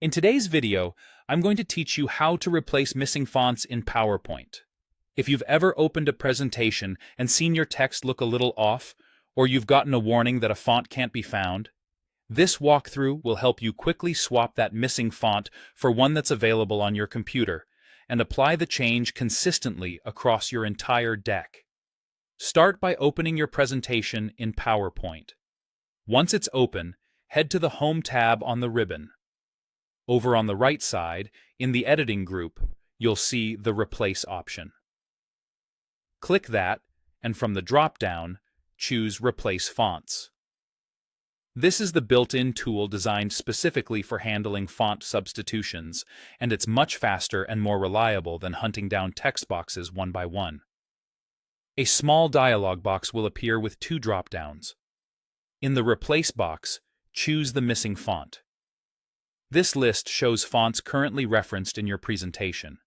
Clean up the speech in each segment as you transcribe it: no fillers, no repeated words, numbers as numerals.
In today's video, I'm going to teach you how to replace missing fonts in PowerPoint. If you've ever opened a presentation and seen your text look a little off, or you've gotten a warning that a font can't be found, this walkthrough will help you quickly swap that missing font for one that's available on your computer and apply the change consistently across your entire deck. Start by opening your presentation in PowerPoint. Once it's open, head to the Home tab on the ribbon. Over on the right side, in the Editing group, you'll see the Replace option. Click that, and from the drop-down, choose Replace Fonts. This is the built-in tool designed specifically for handling font substitutions, and it's much faster and more reliable than hunting down text boxes one by one. A small dialog box will appear with two drop-downs. In the Replace box, choose the missing font. This list shows fonts currently referenced in your presentation.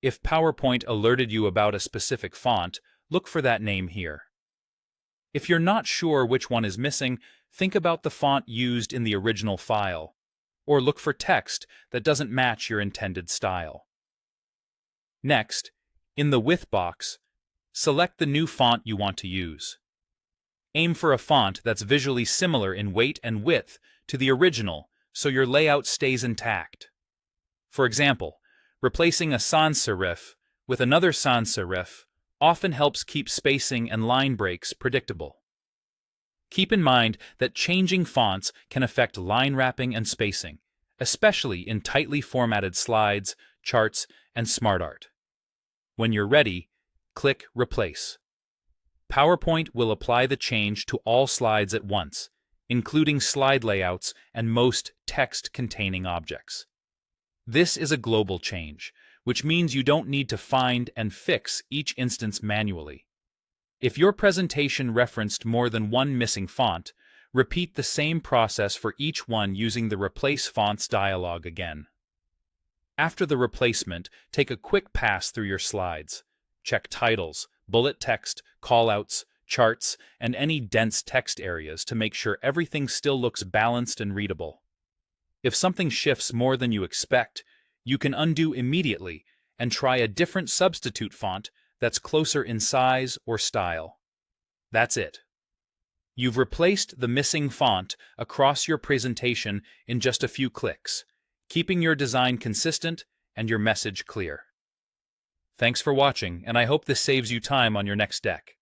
If PowerPoint alerted you about a specific font, look for that name here. If you're not sure which one is missing, think about the font used in the original file, or look for text that doesn't match your intended style. Next, in the With box, select the new font you want to use. Aim for a font that's visually similar in weight and width to the original so your layout stays intact. For example, replacing a sans serif with another sans serif often helps keep spacing and line breaks predictable. Keep in mind that changing fonts can affect line wrapping and spacing, especially in tightly formatted slides, charts, and SmartArt. When you're ready, click Replace. PowerPoint will apply the change to all slides at once, including slide layouts and most text-containing objects. This is a global change, which means you don't need to find and fix each instance manually. If your presentation referenced more than one missing font, repeat the same process for each one using the Replace Fonts dialog again. After the replacement, take a quick pass through your slides. Check titles, bullet text, callouts, charts, and any dense text areas to make sure everything still looks balanced and readable. If something shifts more than you expect, you can undo immediately and try a different substitute font that's closer in size or style. That's it. You've replaced the missing font across your presentation in just a few clicks, keeping your design consistent and your message clear. Thanks for watching, and I hope this saves you time on your next deck.